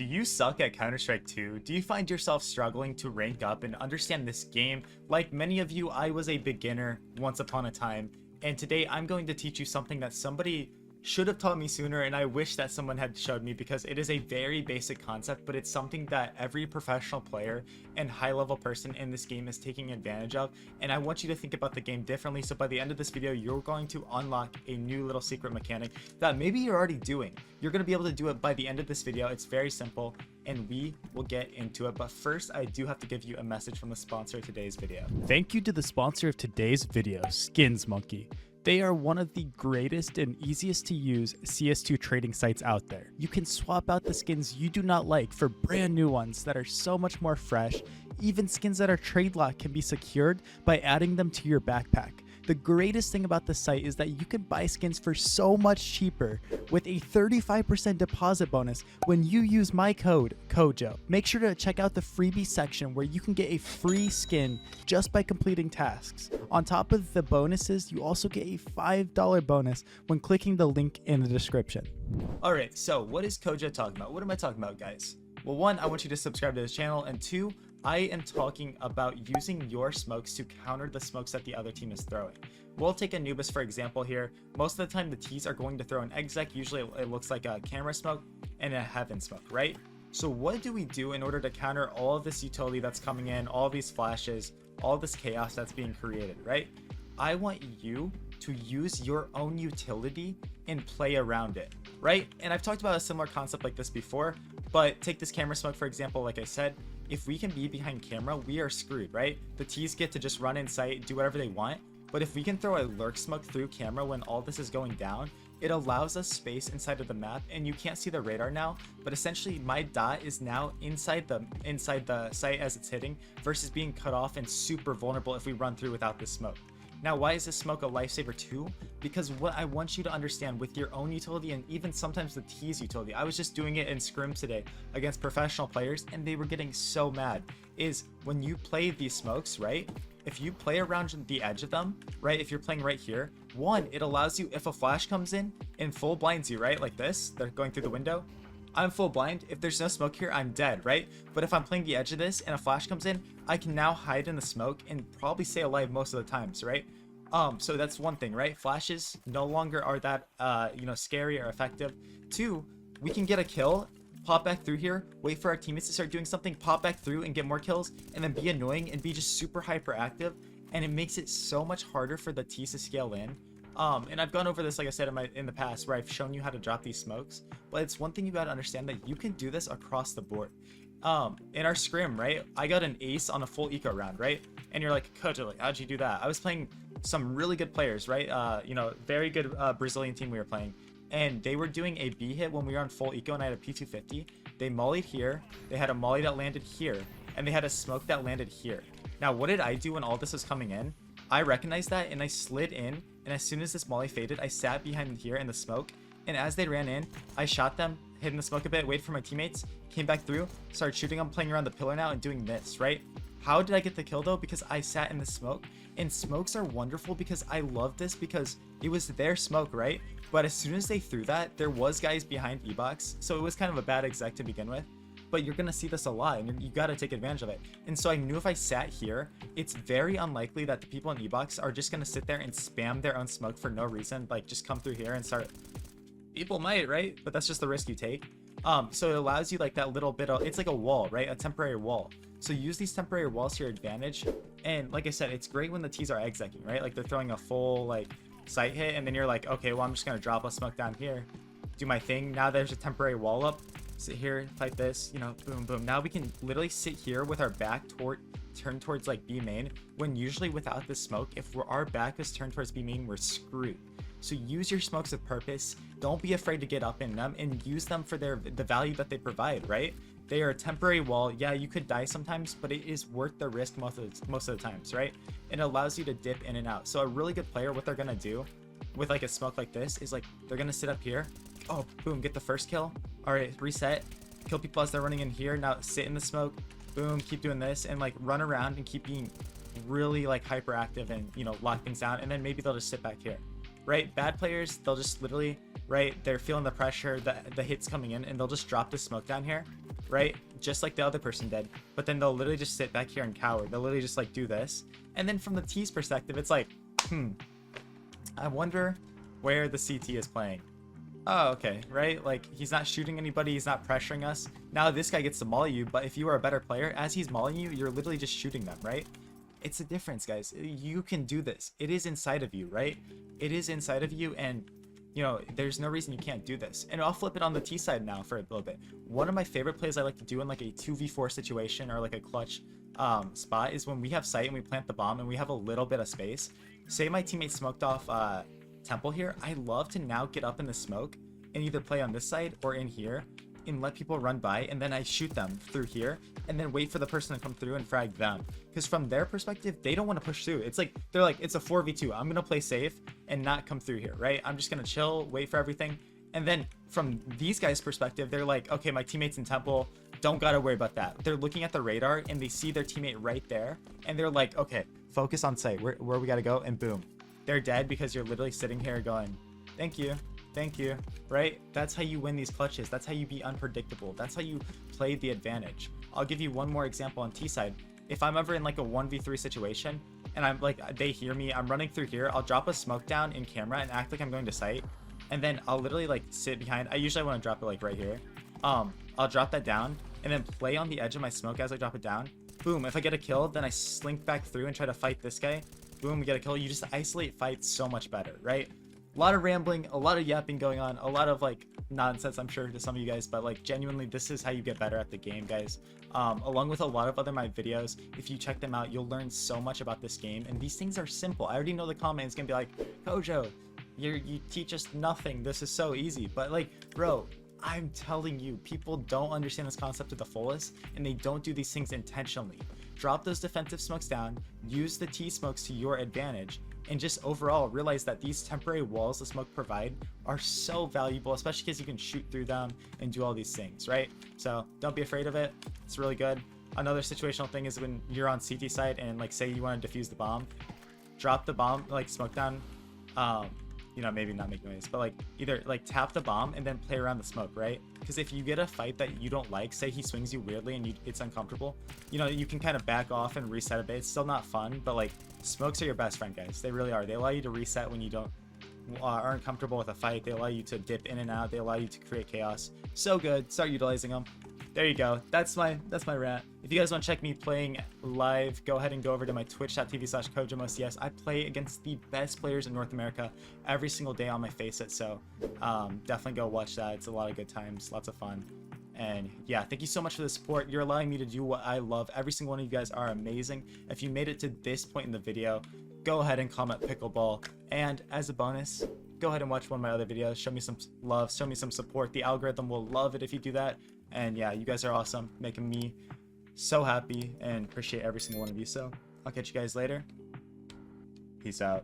Do you suck at Counter-Strike 2? Do you find yourself struggling to rank up and understand this game? Like many of you, I was a beginner once upon a time, and today I'm going to teach you something that somebody should have taught me sooner, and I wish that someone had showed me, because it is a very basic concept, but it's something that every professional player and high-level person in this game is taking advantage of. And I want you to think about the game differently, so by the end of this video you're going to unlock a new little secret mechanic that maybe you're already doing. You're going to be able to do it by the end of this video. It's very simple and we will get into it, but first I do have to give you a message from the sponsor of today's video. Thank you to the sponsor of today's video, Skins Monkey. They are one of the greatest and easiest to use CS2 trading sites out there. You can swap out the skins you do not like for brand new ones that are so much more fresh. Even skins that are trade locked can be secured by adding them to your backpack. The greatest thing about the site is that you can buy skins for so much cheaper with a 35% deposit bonus when you use my code, CSgo. Make sure to check out the freebie section where you can get a free skin just by completing tasks. On top of the bonuses, you also get a $5 bonus when clicking the link in the description. Alright, so what is CSgo talking about? What am I talking about, guys? Well, one, I want you to subscribe to this channel, and two, I am talking about using your smokes to counter the smokes that the other team is throwing. We'll take Anubis for example here. Most of the time the T's are going to throw an exec. Usually it looks like a camera smoke and a heaven smoke, right? So what do we do in order to counter all of this utility that's coming in, all of these flashes, all this chaos that's being created, right? I want you to use your own utility and play around it, right? And I've talked about a similar concept like this before, but take this camera smoke for example. Like I said, if we can be behind camera, we are screwed, right? The T's get to just run in sight, do whatever they want. But if we can throw a lurk smoke through camera when all this is going down, it allows us space inside of the map, and you can't see the radar now, but essentially my dot is now inside the site as it's hitting, versus being cut off and super vulnerable if we run through without this smoke. Now, why is this smoke a lifesaver too? Because what I want you to understand with your own utility, and even sometimes the T's utility, I was just doing it in scrim today against professional players and they were getting so mad, is when you play these smokes, right? If you play around the edge of them, right? If you're playing right here, one, it allows you, if a flash comes in and full blinds you, right? Like this, they're going through the window. I'm full blind. If there's no smoke here, I'm dead, right? But if I'm playing the edge of this and a flash comes in, I can now hide in the smoke and probably stay alive most of the times, right? So that's one thing, right? Flashes no longer are that, scary or effective. Two, we can get a kill, pop back through here, wait for our teammates to start doing something, pop back through and get more kills, and then be annoying and be just super hyperactive. And it makes it so much harder for the T's to scale in. And I've gone over this, like I said, in the past, where I've shown you how to drop these smokes, but it's one thing you got to understand, that you can do this across the board. In our scrim, right, I got an ace on a full eco round, right? And you're like, Coach, like, how'd you do that? I was playing some really good players, right? Very good Brazilian team we were playing, and they were doing a B hit when we were on full eco and I had a P250. They mollied here, they had a molly that landed here, and they had a smoke that landed here. Now, what did I do when all this was coming in? I recognized that and I slid in, and as soon as this molly faded, I sat behind here in the smoke, and as they ran in, I shot them, hid in the smoke a bit, waited for my teammates, came back through, started shooting them, playing around the pillar now and doing this, right? How did I get the kill though? Because I sat in the smoke, and smokes are wonderful because I love this because it was their smoke, right? But as soon as they threw that, there was guys behind E-box, so it was kind of a bad exec to begin with. But you're gonna see this a lot, and you gotta take advantage of it. And so I knew if I sat here, it's very unlikely that the people in E-box are just gonna sit there and spam their own smoke for no reason, like just come through here and start. People might, right? But that's just the risk you take. So it allows you like that little bit of, it's like a wall, right? A temporary wall. So use these temporary walls to your advantage. And like I said, it's great when the T's are execing, right? Like they're throwing a full like sight hit, and then you're like, okay, well, I'm just gonna drop a smoke down here, do my thing. Now there's a temporary wall up. Sit here, type this, boom, boom. Now we can literally sit here with our back turned towards like B main, when usually without the smoke, if our back is turned towards B main, we're screwed. So use your smokes with purpose. Don't be afraid to get up in them and use them for the value that they provide, right? They are a temporary wall. Yeah, you could die sometimes, but it is worth the risk most of the times, right? It allows you to dip in and out. So a really good player, what they're gonna do with like a smoke like this is like, they're gonna sit up here, oh, boom, get the first kill. All right, reset, kill people as they're running in here. Now sit in the smoke, boom, keep doing this, and like run around and keep being really like hyperactive and lock things down, and then maybe they'll just sit back here. right? Bad players, they'll just literally, right, they're feeling the pressure, the hits coming in, and they'll just drop the smoke down here, right? Just like the other person did. But then they'll literally just sit back here and cower. They'll literally just like do this. And then from the T's perspective, it's like, I wonder where the CT is playing. Oh, okay, right? Like, he's not shooting anybody, he's not pressuring us. Now this guy gets to molly you, but if you are a better player, as he's mollying you, you're literally just shooting them, right? It's a difference, guys. You can do this. It is inside of you, right? It is inside of you, and you know, there's no reason you can't do this. And I'll flip it on the T side now for a little bit. One of my favorite plays I like to do in like a 2v4 situation or like a clutch spot is when we have sight and we plant the bomb and we have a little bit of space. Say my teammate smoked off temple here. I love to now get up in the smoke and either play on this side or in here and let people run by, and then I shoot them through here and then wait for the person to come through and frag them, because from their perspective they don't want to push through. It's like they're like, it's a 4v2, I'm gonna play safe and not come through here, right? I'm just gonna chill, wait for everything. And then from these guys' perspective, they're like, okay, my teammate's in temple, don't gotta worry about that. They're looking at the radar and they see their teammate right there and they're like, okay, focus on sight, where we gotta go, and boom, they're dead because you're literally sitting here going, thank you, right? That's how you win these clutches. That's how you be unpredictable. That's how you play the advantage. I'll give you one more example on T side. If I'm ever in like a 1v3 situation and I'm like, they hear me, I'm running through here, I'll drop a smoke down in camera and act like I'm going to sight, and then I'll literally like sit behind. I usually want to drop it like right here. I'll drop that down and then play on the edge of my smoke as I drop it down. Boom, if I get a kill, then I slink back through and try to fight this guy. Boom, we get a kill. You just isolate fights so much better, right? A lot of rambling, a lot of yapping going on, a lot of like nonsense, I'm sure, to some of you guys, but like genuinely, this is how you get better at the game, guys. Along with a lot of other my videos, if you check them out, you'll learn so much about this game, and these things are simple. I already know the comment is gonna be like, Kojo, you teach us nothing, this is so easy. But like, bro, I'm telling you, people don't understand this concept to the fullest, and they don't do these things intentionally. Drop those defensive smokes down, use the T smokes to your advantage, and just overall realize that these temporary walls the smoke provide are so valuable, especially because you can shoot through them and do all these things, right? So don't be afraid of it. It's really good. Another situational thing is when you're on CT side and like say you want to defuse the bomb, drop the bomb, like smoke down, you know, maybe not make noise, but like either like tap the bomb and then play around the smoke, right? Because if you get a fight that you don't like, say he swings you weirdly and it's uncomfortable, you know, you can kind of back off and reset a bit. It's still not fun, but like smokes are your best friend, guys. They really are. They allow you to reset when you aren't comfortable with a fight. They allow you to dip in and out. They allow you to create chaos. So good. Start utilizing them. There you go. That's my rant. If you guys want to check me playing live, go ahead and go over to my twitch.tv/KojoMoCS. I play against the best players in North America every single day on my Faceit, so definitely go watch that. It's a lot of good times, lots of fun. And yeah, thank you so much for the support. You're allowing me to do what I love. Every single one of you guys are amazing. If you made it to this point in the video, go ahead and comment pickleball. And as a bonus, go ahead and watch one of my other videos. Show me some love, show me some support. The algorithm will love it if you do that. And yeah, you guys are awesome, making me so happy, and appreciate every single one of you. So I'll catch you guys later. Peace out.